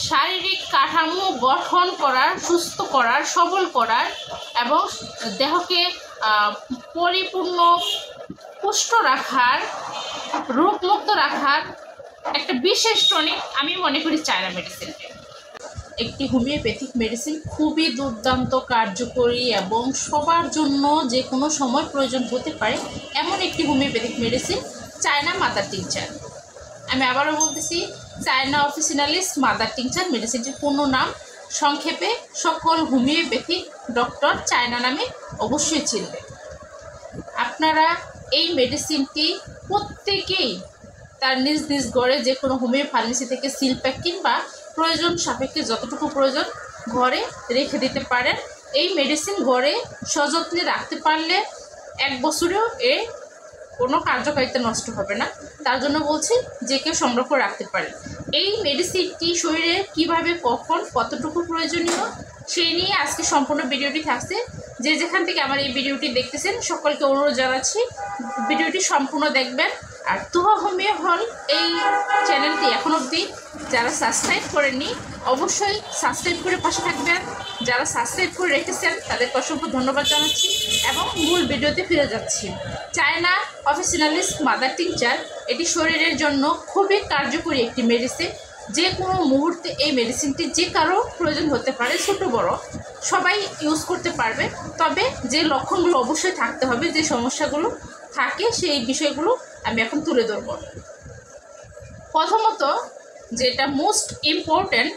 শারীরিক কাঠামো গঠন করার, সুস্থ করার, সবল করার এবং দেহকে পরিপূর্ণ পুষ্ট রাখার, রোগমুক্ত রাখার একটা বিশেষ টনিক আমি মনে করি চায়না মেডিসিনকে। একটি হোমিওপ্যাথিক মেডিসিন খুবই দুর্দান্ত কার্যকরী এবং সবার জন্য যে কোনো সময় প্রয়োজন হতে পারে এমন একটি homeopathic medicine China mother tincture. আমি আবারও বলতেছি, চায়না অফিসিনালিস মাদার টিংচার মেডিসিনটির পূর্ণ নাম। সংক্ষেপে সকল হোমিওপ্যাথিক ডক্টর চায়না নামে অবশ্যই চিনবে। আপনারা এই মেডিসিনটি প্রত্যেকেই তার নিজ নিজ ঘরে যে কোনো হোমিও ফার্মেসি থেকে সিল প্যাক কিংবা প্রয়োজন সাপেক্ষে যতটুকু প্রয়োজন ঘরে রেখে দিতে পারেন। এই মেডিসিন ঘরে সযত্নে রাখতে পারলে 1 বছরেও এর কোনো কার্যকারিতা নষ্ট হবে না। তার জন্য বলছি যে কেউ সংরক্ষণ রাখতে পারেন। এই মেডিসিনটি শরীরে কিভাবে, কখন, কতটুকু প্রয়োজনীয় সেই নিয়ে আজকে সম্পূর্ণ ভিডিওটি থাকছে। যে যেখান থেকে আমার এই ভিডিওটি দেখতেছেন সকলকে অনুরোধ জানাচ্ছি ভিডিওটি সম্পূর্ণ দেখবেন। আর তুহা হোমিও হল এই চ্যানেলটি এখন অবধি যারা সাবস্ক্রাইব করেননি অবশ্যই সাবস্ক্রাইব করে পাশে থাকবেন। যারা সাবস্ক্রাইব করে রেখেছেন তাদেরকে অসংখ্য ধন্যবাদ জানাচ্ছি এবং মূল ভিডিওতে ফিরে যাচ্ছি। চায়না অফিসিনালিস মাদার টিংচার এটি শরীরের জন্য খুবই কার্যকরী একটি মেডিসিন। যে কোনো মুহূর্তে এই মেডিসিনটি যে কারো প্রয়োজন হতে পারে, ছোট বড় সবাই ইউজ করতে পারবে। তবে যে লক্ষণগুলো অবশ্যই থাকতে হবে, যে সমস্যাগুলো থাকে সেই বিষয়গুলো আমি এখন তুলে ধরব। প্রথমত যেটা মোস্ট ইম্পর্ট্যান্ট,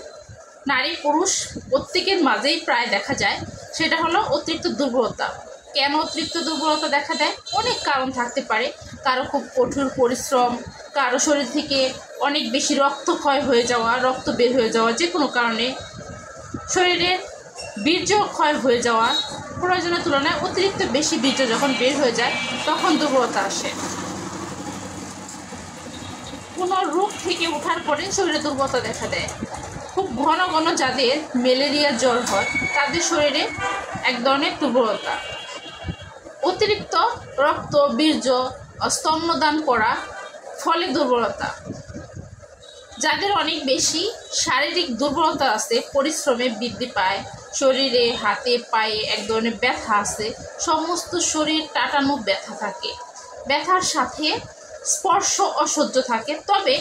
নারী পুরুষ প্রত্যেকের মাঝেই প্রায় দেখা যায়, সেটা হলো অতিরিক্ত দুর্বলতা। কেন অতিরিক্ত দুর্বলতা দেখা দেয়? অনেক কারণ থাকতে পারে। কারো খুব কঠোর পরিশ্রম, কারো শরীর থেকে অনেক বেশি রক্তক্ষয় হয়ে যাওয়া, রক্ত বের হয়ে যাওয়া, যে কোনো কারণে শরীরে বীর্য ক্ষয় হয়ে যাওয়া, প্রয়োজনের তুলনায় অতিরিক্ত বেশি বীর্য যখন বের হয়ে যায় তখন দুর্বলতা আসে। কোনো রোগ থেকে ওঠার পরে শরীরে দুর্বলতা দেখা দেয়। খুব ঘন ঘন যাদের ম্যালেরিয়া জ্বর হয় তাদের শরীরে এক ধরনের দুর্বলতা। অতিরিক্ত রক্ত, বীর্য, স্তন্যদান করা ফলে দুর্বলতা। যাদের অনেক বেশি শারীরিক দুর্বলতা আছে, পরিশ্রমে বৃদ্ধি পায়, শরীরে হাতে পায়ে এক ধরনের ব্যথা আছে, সমস্ত শরীর টাটানো ব্যথা থাকে, ব্যথার সাথে স্পর্শ অসহ্য থাকে। তবে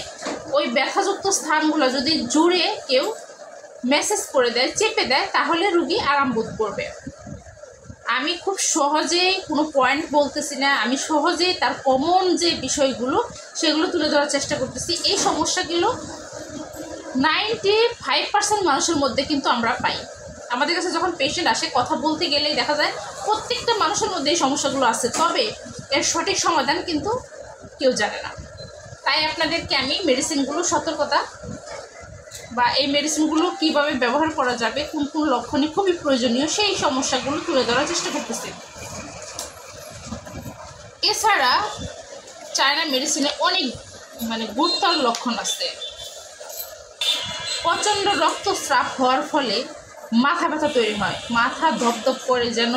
ওই ব্যথাযুক্ত স্থানগুলো যদি জুড়ে কেউ ম্যাসেজ করে দেয়, চেপে দেয়, তাহলে রুগী আরাম বোধ করবে। আমি খুব সহজেই কোনো পয়েন্ট বলতেছি না, আমি সহজেই তার কমন যে বিষয়গুলো সেগুলো তুলে ধরার চেষ্টা করতেছি। এই সমস্যাগুলো 95% মানুষের মধ্যে কিন্তু আমরা পাই। আমাদের কাছে যখন পেশেন্ট আসে কথা বলতে গেলেই দেখা যায় প্রত্যেকটা মানুষের মধ্যে এই সমস্যাগুলো আছে, তবে এর সঠিক সমাধান কিন্তু কেউ জানে না। তাই আপনাদেরকে আমি মেডিসিনগুলো সতর্কতা বা এই মেডিসিনগুলো কীভাবে ব্যবহার করা যাবে, কোন কোন লক্ষণে খুবই প্রয়োজনীয় সেই সমস্যাগুলো তুলে ধরার চেষ্টা করতেছি। এছাড়া চায়না মেডিসিনে অনেক গুরুতর লক্ষণ আছে। প্রচণ্ড রক্তস্রাব হওয়ার ফলে মাথা ব্যথা তৈরি হয়, মাথা ধপধপ করে যেন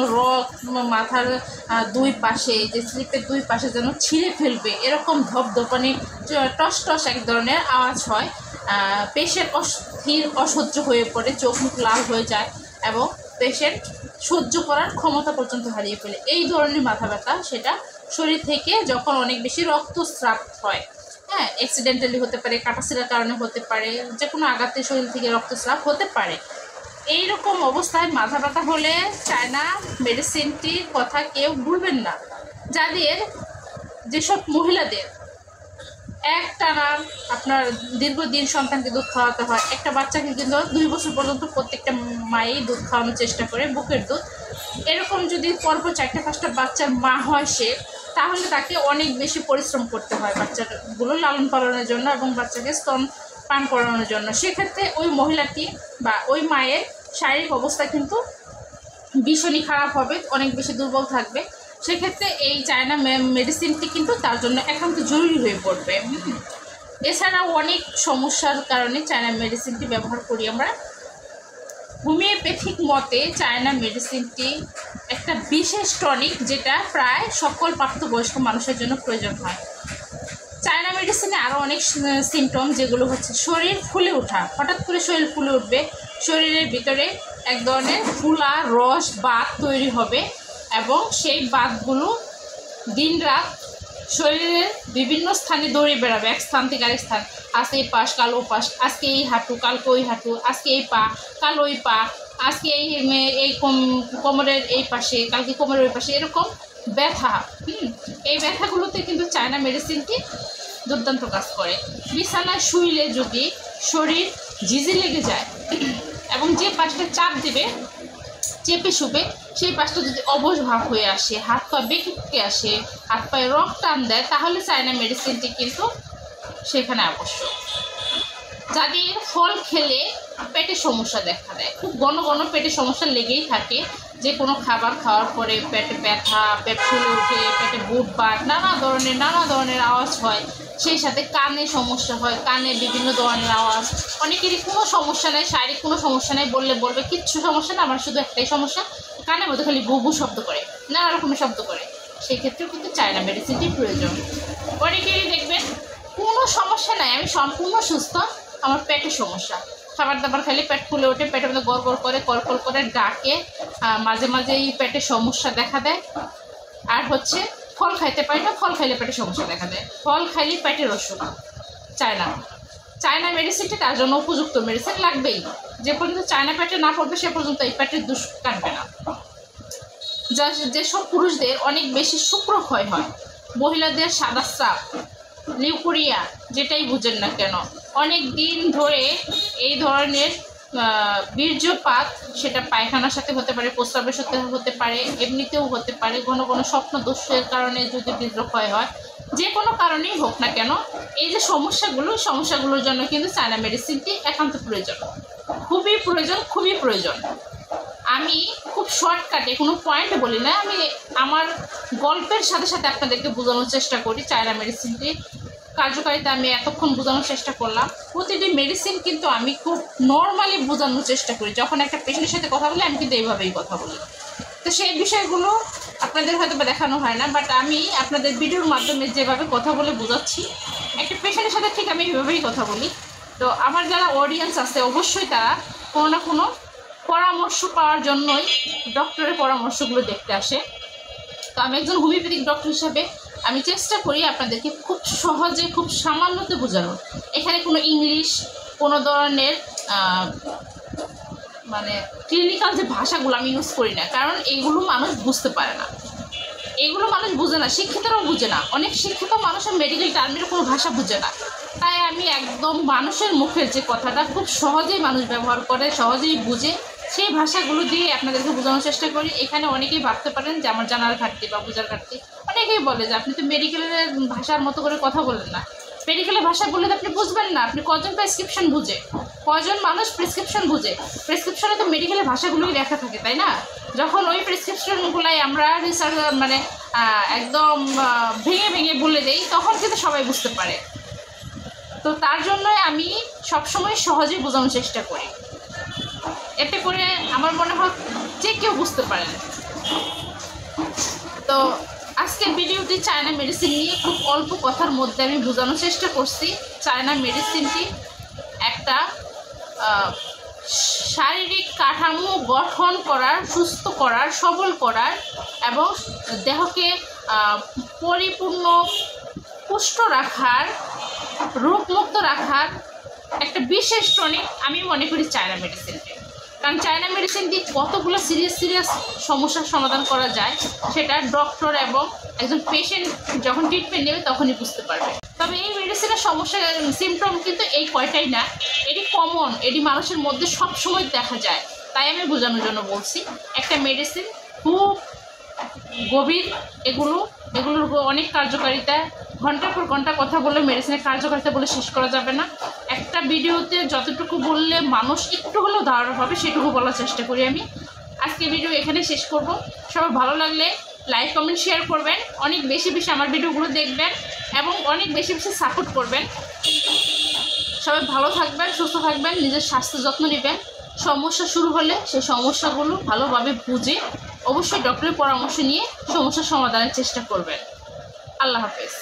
মাথার দুই পাশে, যে স্লিপের দুই পাশে যেন ছিঁড়ে ফেলবে এরকম ধপধপানি টস টস এক ধরনের আওয়াজ হয়। পেশেন্ট অস্থির, অসহ্য হয়ে পড়ে, চোখ মুখ লাল হয়ে যায় এবং পেশেন্ট সহ্য করার ক্ষমতা পর্যন্ত হারিয়ে ফেলে। এই ধরনের মাথা ব্যথা সেটা শরীর থেকে যখন অনেক বেশি রক্তস্রাব হয়, হ্যাঁ, অ্যাক্সিডেন্টালি হতে পারে, কাটাছেঁড়ার কারণে হতে পারে, যে কোনো আঘাতে শরীর থেকে রক্তস্রাব হতে পারে। এই রকম অবস্থায় মাথা ব্যথা হলে চায়না মেডিসিনটির কথা কেউ ভুলবেন না। যেসব মহিলাদের একটানা আপনার দীর্ঘদিন সন্তানকে দুধ খাওয়াতে হয়, একটা বাচ্চাকে কিন্তু 2 বছর পর্যন্ত প্রত্যেকটা মায়েই দুধ খাওয়ানোর চেষ্টা করে, বুকের দুধ। এরকম যদি পরপর 4-5টা বাচ্চার মা হয় সে, তাহলে তাকে অনেক বেশি পরিশ্রম করতে হয় বাচ্চাগুলো লালন পালনের জন্য এবং বাচ্চাকে স্তন পান করানোর জন্য। সেক্ষেত্রে ওই মহিলাটি বা ওই মায়ের শারীরিক অবস্থা কিন্তু ভীষণই খারাপ হবে, অনেক বেশি দুর্বল থাকবে। সেক্ষেত্রে এই চায়না মেডিসিনটি কিন্তু তার জন্য একান্ত জরুরি হয়ে পড়বে। এছাড়াও অনেক সমস্যার কারণে চায়না মেডিসিনটি ব্যবহার করি আমরা। হোমিওপ্যাথিক মতে চায়না মেডিসিনটি একটা বিশেষ টনিক, যেটা প্রায় সকল প্রাপ্তবয়স্ক মানুষের জন্য প্রয়োজন হয়। চায়না মেডিসিনে আরও অনেক সিমটম, যেগুলো হচ্ছে শরীর ফুলে ওঠা, হঠাৎ করে শরীর ফুলে উঠবে, শরীরের ভিতরে এক ধরনের ফুলা রস বাত তৈরি হবে এবং সেই বাতগুলো দিনরাত শরীরের বিভিন্ন স্থানে দৌড়ে বেড়াবে, এক স্থান থেকে আরেক স্থান, আজকে এই পাশ কাল ও পাশ, আজকে এই হাঁটু কালকে ওই হাঁটু, আজকে এই পা কাল ওই পা, আজকে এই কোমরের এই পাশে কালকে কোমরের ওই পাশে, এরকম ব্যথা। এই ব্যথাগুলোতে কিন্তু চায়না মেডিসিনটি দুর্দান্ত কাজ করে। বিছানায় শুইলে যদি শরীর ঝিঝি লেগে যায় এবং যে পাশটা চাপ দেবে চেপে শুবে, সেই পাশটা যদি অবশ ভাব হয়ে আসে, হাত পা বেঁকে আসে, হাত পায়ে রক্ত টান দেয়, তাহলে চায়না মেডিসিনটি কিন্তু সেখানে আবশ্যক। যাদের ফল খেলে পেটে সমস্যা দেখা দেয়, খুব ঘন ঘন পেটে সমস্যা লেগেই থাকে, যে কোনো খাবার খাওয়ার পরে পেটে ব্যথা, পেট ফুলে উঠে, পেটে বুটবাট, নানা ধরনের আওয়াজ হয়, সেই সাথে কানে সমস্যা হয়, কানে বিভিন্ন ধরনের আওয়াজ, অনেকেরই কোনো সমস্যা নেই, শারীরিক কোনো সমস্যা নেই, বলবে কিচ্ছু সমস্যা না, আমার শুধু একটাই সমস্যা, কানের মধ্যে খালি গু শব্দ করে, নানা রকমের শব্দ করে, সেই ক্ষেত্রেও কিন্তু চায়না মেডিসিনটি প্রয়োজন। অনেকেরই দেখবেন কোনো সমস্যা নাই, আমি সম্পূর্ণ সুস্থ, আমার পেটে সমস্যা, খাবার দাবার খাইলে পেট ফুলে ওঠে, পেটের মধ্যে গড় করে কলকল করে ডাকে, মাঝে মাঝে এই পেটে সমস্যা দেখা দেয়, আর হচ্ছে ফল খাইতে পারি না, ফল খাইলে পেটে সমস্যা দেখা দেয়, ফল খাইলে পেটের অসুখ। চায়না মেডিসিনটি তার জন্য উপযুক্ত, মেডিসিন লাগবেই, যে পর্যন্ত চায়না পেটে না পড়বে সে পর্যন্ত এই পেটের দুষ কাটবে না। যেসব পুরুষদের অনেক বেশি শুক্রক্ষয় হয়, মহিলাদের সাদা স্রাব, লিউকোরিয়া, যেটাই বুঝেন না কেন, অনেক দিন ধরে এই ধরনের বীর্যপাত, সেটা পায়খানার সাথে হতে পারে, প্রস্রাবের সাথে হতে পারে, এমনিতেও হতে পারে, ঘন ঘন স্বপ্ন দোষের কারণে যদি বীর্যক্ষয় হয়, যে কোনো কারণেই হোক না কেন, এই যে সমস্যাগুলোর জন্য কিন্তু চায়না মেডিসিনটি একান্ত প্রয়োজন, খুবই প্রয়োজন। আমি খুব শর্টকাটে কোনো পয়েন্ট বলি না, আমি আমার গল্পের সাথে সাথে আপনাদেরকে বোঝানোর চেষ্টা করি। চায়না মেডিসিনটি কার্যকারিতা আমি এতক্ষণ বোঝানোর চেষ্টা করলাম। প্রতিটি মেডিসিন কিন্তু আমি খুব নর্মালি বোঝানোর চেষ্টা করি, যখন একটা পেশেন্টের সাথে কথা বলি আমি কিন্তু এইভাবেই কথা বলি, তো সেই বিষয়গুলো আপনাদের হয়তো বা দেখানো হয় না, বাট আমি আপনাদের ভিডিওর মাধ্যমে যেভাবে কথা বলে বোঝাচ্ছি, একটা পেশেন্টের সাথে ঠিক আমি এইভাবেই কথা বলি। তো আমার যারা অডিয়েন্স আছে অবশ্যই তারা কোনো না কোনো পরামর্শ পাওয়ার জন্যই ডক্টরের পরামর্শগুলো দেখতে আসে। তো আমি একজন হোমিওপ্যাথিক ডক্টর হিসাবে আমি চেষ্টা করি আপনাদেরকে খুব সহজে, খুব সামান্যতে বোঝানোর। এখানে কোনো ইংলিশ, কোনো ধরনের মানে ক্লিনিক্যাল যে ভাষাগুলো আমি ইউজ করি না, কারণ এইগুলো মানুষ বুঝতে পারে না, এগুলো মানুষ বুঝে না, শিক্ষিতরাও বুঝে না, অনেক শিক্ষিত মানুষের মেডিকেল টার্মের কোনো ভাষা বুঝে না। তাই আমি একদম মানুষের মুখের যে কথাটা খুব সহজেই মানুষ ব্যবহার করে, সহজেই বুঝে, সেই ভাষাগুলো দিয়ে আপনাদেরকে বোঝানোর চেষ্টা করি। এখানে অনেকেই ভাবতে পারেন যে আমার জানার ঘাটতি বা বোঝার ঘাটতি, অনেকেই বলে যে আপনি তো মেডিকেলের ভাষার মতো করে কথা বলেন না, মেডিকেলের ভাষা বললে তো আপনি বুঝবেন না, আপনি কজন প্রেসক্রিপশন বুঝে, কজন মানুষ প্রেসক্রিপশন বুঝে, প্রেসক্রিপশনে তো মেডিকেলের ভাষাগুলোই লেখা থাকে, তাই না? যখন ওই প্রেসক্রিপশনগুলাই আমরা রিসার্চ মানে একদম ভেঙে বলে দেই, তখন কিন্তু সবাই বুঝতে পারে। তো তার জন্যই আমি সবসময় সহজেই বোঝানোর চেষ্টা করি, এতে করে আমার মনে হয় যে কেউ বুঝতে পারেন। তো আজকের ভিডিওটি চায়না মেডিসিন নিয়ে খুব অল্প কথার মধ্যে আমি বোঝানোর চেষ্টা করছি। চায়না মেডিসিনটি একটা শারীরিক কাঠামো গঠন করার, সুস্থ করার, সবল করার এবং দেহকে পরিপূর্ণ পুষ্ট রাখার, রোগমুক্ত রাখার একটা বিশেষ টনিক আমি মনে করি চায়না মেডিসিনকে। কারণ চায়না মেডিসিন দিয়ে কতগুলো সিরিয়াস সমস্যার সমাধান করা যায় সেটা ডক্টর এবং একজন পেশেন্ট যখন ট্রিটমেন্ট নেবে তখনই বুঝতে পারবে। তবে এই মেডিসিনের সমস্যা সিমটম কিন্তু এই কয়টাই না, এটি কমন, এটি মানুষের মধ্যে সব সময় দেখা যায়। তাই আমি বোঝানোর জন্য বলছি, একটা মেডিসিন খুব গভীর, এগুলোর অনেক কার্যকারিতা, ঘন্টার পর ঘন্টা কথা বলে মেডিসিনের কার্যকারিতা বলে শেষ করা যাবে না। একটা ভিডিওতে যতটুকু বললে মানুষ একটু হলেও ধারণা পাবে সেটুকু বলার চেষ্টা করি আমি। আজকে ভিডিও এখানে শেষ করব। সবার ভালো লাগলে লাইক, কমেন্ট, শেয়ার করবেন, অনেক বেশি আমার ভিডিওগুলো দেখবেন এবং অনেক বেশি সাপোর্ট করবেন। সবাই ভালো থাকবেন, সুস্থ থাকবেন, নিজের স্বাস্থ্য যত্ন নেবেন। সমস্যা শুরু হলে সেই সমস্যাগুলো ভালোভাবে বুঝে অবশ্যই ডক্টরের পরামর্শ নিয়ে সমস্যার সমাধানের চেষ্টা করবেন। আল্লাহ হাফেজ।